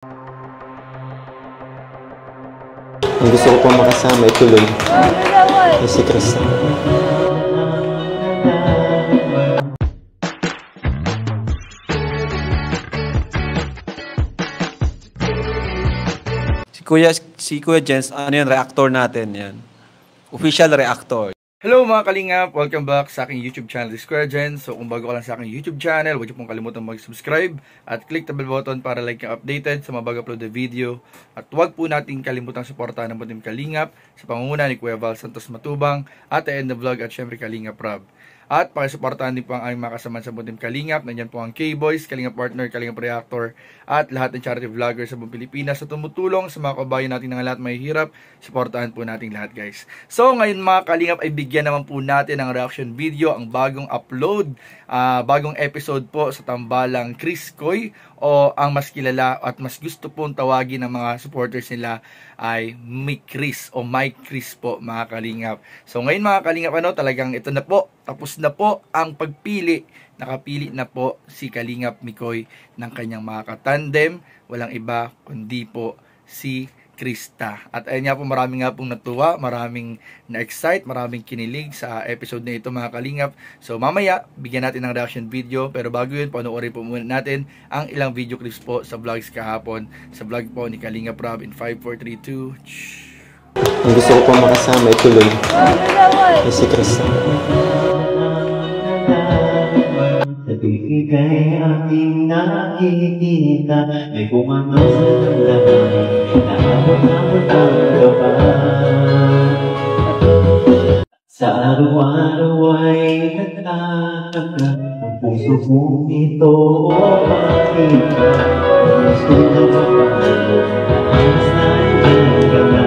Ang gusto ko pong makasama ay tuloy ay si Krista. Si Kuya Jens, ano yan, reactor natin yan. Official reactor. Hello mga kalingap! Welcome back sa aking YouTube channel, The Square Gen. So kung bago ka lang sa aking YouTube channel, huwag niyo pong kalimutan mag-subscribe at click the bell button para like yung updated sa mga bago-upload na video. At huwag po natin kalimutang suportahan ng Butim Kalingap sa pangunguna ni Kuya Val Santos Matubang at The End of Vlog at syempre Kalingap Rob. At pakisuportahan din po ang aming mga kasama sa Butim Kalingap. Nandiyan po ang K-Boys, Kalingap Partner, Kalingap Reactor at lahat ng charity vloggers sa buong Pilipinas na tumutulong sa mga kabayan natin ng lahat may hirap. Suportahan po natin lahat, guys. So ngayon mga Kalingap ay bigyan naman po natin ng reaction video ang bagong upload, bagong episode po sa tambalang Chris Koy, o ang mas kilala at mas gusto pong tawagin ng mga supporters nila ay Mike Chris o Mike Chris po mga Kalingap. So ngayon mga Kalingap, talagang ito na po, tapos na po ang pagpili. Nakapili na po si Kalingap Mikoy ng kanyang mga katandem, walang iba kundi po si Krista. At ayun nga po, maraming nga pong natuwa, maraming na-excite, maraming kinilig sa episode na ito mga Kalingap. So mamaya, bigyan natin ng reaction video, pero bago yun, panoorin po muna natin ang ilang video clips po sa vlogs kahapon, sa vlog po ni Kalingap Rob in 5, 4, 3, 2. Ang gusto ko pong makasama ay tuloy ay si Krista. Ika'y aking nakikita, may kung ano sa damdamin, naabot-abot ang gaba. Sa araw-araw ay nagtataka, ang puso kong ito o makita. Gusto na mapahalo, nahas na yan ka na.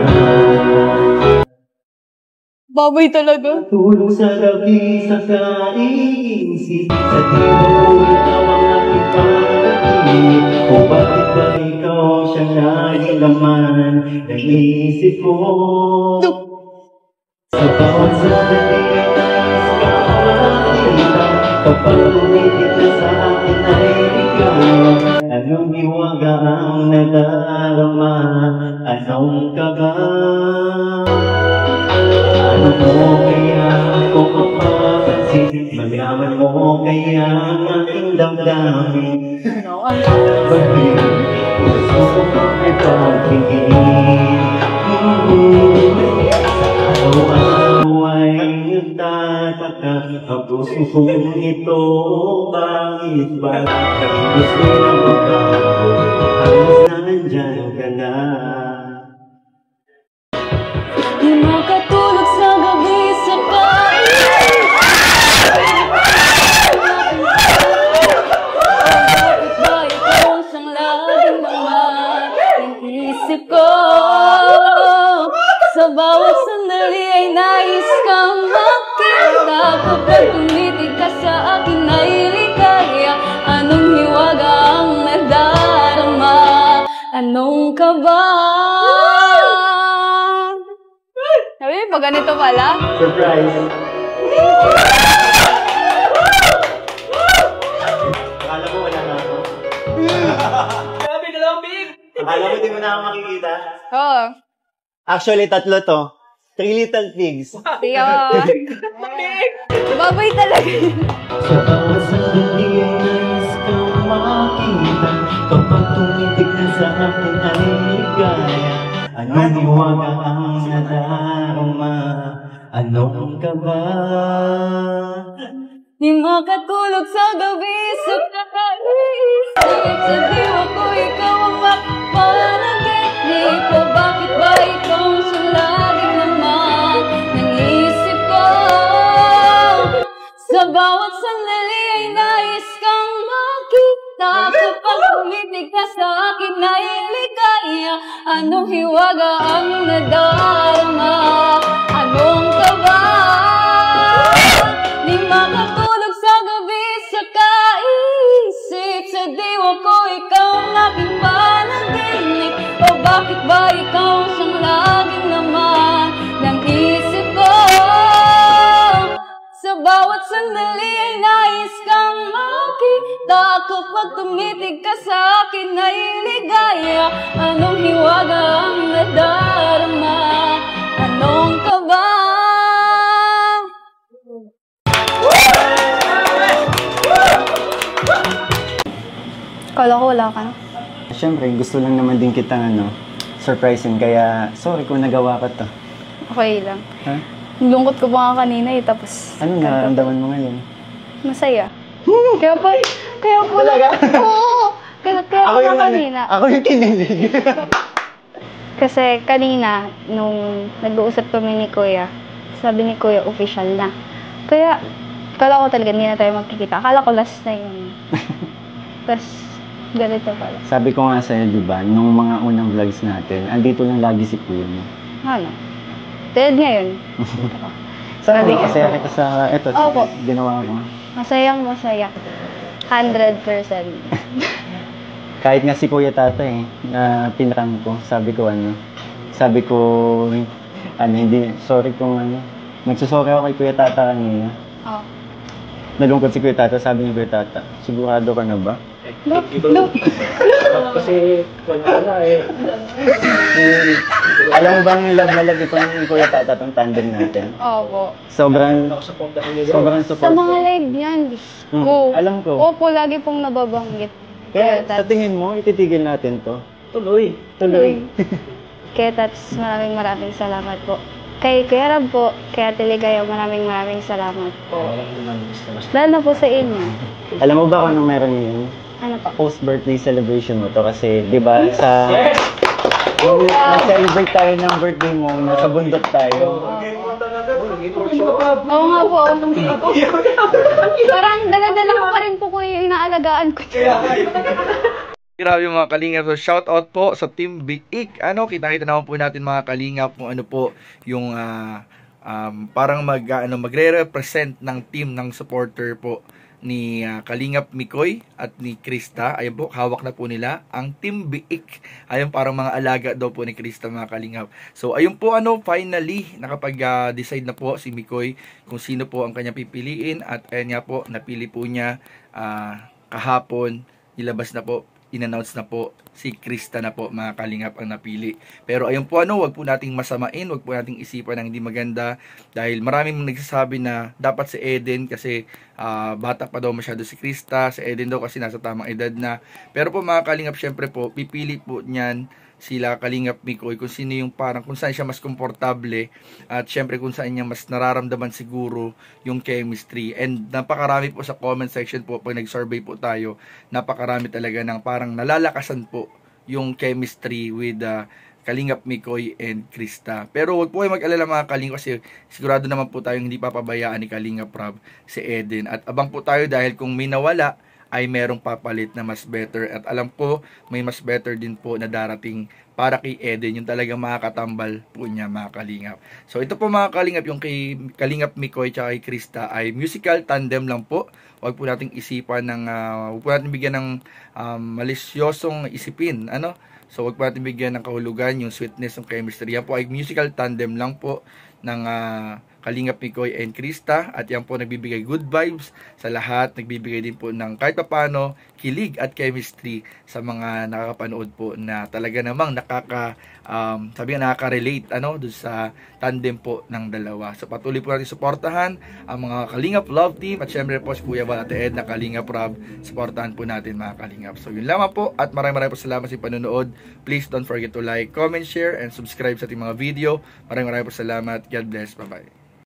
Baboy talaga. Tulog sa gabi sa kaiisip, sa tino ikaw ang aking panaginip. O bakit ba ikaw siyang laging laman ng isip ko? Sa bawat sandali ay nais kang makita, kapag tumitig na sa akin ay ligaya. Anong hiwaga ang nadarama, anong kaba? Ano mo kaya ako mapapansin? Malaman mo kaya ang aking damdamin? Bakit gusto ko ipagpigilin? Sa araw-araw ay nagtataka, ang puso kong ito bakit ba? Gusto na magbago, halos nandyan ka na. Di makatulog sa gabi sa kain. Bakit ba ikaw siyang laging naman ang isip ko? Sa bawat sandali ay nais kang makita, kapag tumitig ka sa akin ay ligaya. Anong hiwaga ang nadarama, anong kaba? Sabi, pag ganito pala. Surprise! Akala mo wala na ako? Grabe ka lang, Big! Akala mo di mo na ako makikita? Oo. Actually, tatlo to. 3 little pigs. Tiyo. Baboy talaga. Sa bawat sandali ay nais kang makita, kapag tumitig na sa akin ay ligaya. Anong hiwaga ang nadarama, anong kaba? Di makatulog sa gabi sa kakaisip, sa diwa ko ikaw ang makapanaginip. O bakit ba ikaw siyang laging naman ng isip ko? Sa bawat sandali ay nais kang makita, kapag tumitig ka sa akin ay ligaya. Anong hiwaga ang nadarama, anong kaba? Di makatulog sa gabi sa kaisip, sa diwa ko ikaw ang aking panaginip. O bakit ba ikaw siyang laging naman ng isip ko? Sa bawat sandali ay nais kang makita, kapag tumitig ka sa akin ay ligaya. Anong hiwaga ang nadarama? Anong kaba? Kala ko wala ka na. Siyempre, gusto lang naman din kitang surprisein. Kaya, sorry kung nagawa ko to. Okay lang. Ha? Lungkot ko pa nga kanina eh, tapos... Ano nararamdaman mo ngayon? Masaya. Kaya po Oo! Kaya kanina. Ako yung kinilig. Kasi kanina, nung nag-uusap kami ni Kuya, sabi ni Kuya, official na. Kaya, kala ko talaga hindi na tayo magkikita. Akala ko last na yun. Tapos, ganito pala. Sabi ko nga sa'yo, di ba, nung mga unang vlogs natin, andito lang lagi si Kuya mo. Ano? Dahil ngayon. Sabi, masaya kita sa, eto, Opo. ginawa ko. Masayang masaya. 100%. Kahit nga si Kuya Tata na pinrang ko, sabi ko hindi, sorry kung nagsusorry ako kay Kuya Tata kanina. Oh. Nalungkot si Kuya Tata, sabi ni Kuya Tata, sigurado ka na ba? No. Kasi, alam mo bang love na love ito ni Kuya Tata, itong tandem natin? Opo. Sobrang support. Sa mga live yan. Alam ko. Opo, lagi pong nababanggit. Kaya sa tingin mo, ititigil natin to? Tuloy. Kaya Tats, maraming salamat po. Kay Kuya Rab po, kaya Tiligayo, maraming salamat po. Lalo na po sa inyo. Alam mo ba kung anong meron ngayon? Ano po? Post-birthday celebration mo to kasi, di ba, nung nag-celebrate tayo ng birthday mo, nasa bundok tayo. Oo nga po. Parang dala-dala ko pa rin po yung inaalagaan ko. Grabe mga kalingap. So shout out po sa Team Big Ik. Kita-kita naman po natin mga kalingap kung ano po yung parang magre-represent ng team ng supporter po ni Kalingap Mikoy at ni Krista. Ayun po, hawak na po nila ang Team Biik. Ayun, parang mga alaga daw po ni Krista mga Kalingap. So ayun po, finally nakapag-decide na po si Mikoy kung sino po ang kanya pipiliin, at ayun nga po, napili po niya kahapon, nilabas na po, in-announce na po si Krista na po mga Kalingap ang napili. Pero ayun po, wag po nating masamain, wag po nating isipan ng hindi maganda, dahil maraming nagsasabi na dapat si Eden kasi bata pa daw masyado si Krista, si Eden daw kasi nasa tamang edad na. Pero po mga Kalingap, syempre po pipili po niyan sila Kalingap Mikoy kung sino yung parang kung saan siya mas komportable, at syempre kung saan niya mas nararamdaman siguro yung chemistry. And napakarami po sa comment section po pag nag-survey po tayo, napakarami talaga ng parang nalalakasan po yung chemistry with Kalingap Mikoy and Krista. Pero wag po kayo mag-alala mga Kalingap, kasi sigurado naman po tayong hindi papabayaan ni Kalingap Rob si Eden. At abang po tayo, dahil kung may nawala ay merong papalit na mas better, at alam ko may mas better din po na darating para kay Eden, yung talagang makakatambal po niya mga Kalingap. So ito po mga Kalingap, yung kay Kalingap Mikoy at kay Krista ay musical tandem lang po. Huwag po nating isipan huwag po natin bigyan ng malisyosong isipin, so huwag po natin bigyan ng kahulugan yung sweetness ng chemistry. Yan po ay musical tandem lang po ng Kalingap Mikoy and Krista, at yan po nagbibigay good vibes sa lahat, nagbibigay din po ng kahit paano kilig at chemistry sa mga nakakapanood po na talaga namang nakaka-relate doon sa tandem po ng dalawa. So patuloy po natin suportahan ang mga Kalingap Love Team, at syempre po si Kuya Val at Ed na Kalingap Rob, suportahan po natin mga Kalingap. So yun lamang po, at maraming po salamat sa panonood. Please don't forget to like, comment, share, and subscribe sa ating mga video. Maraming po salamat. God bless. Bye-bye.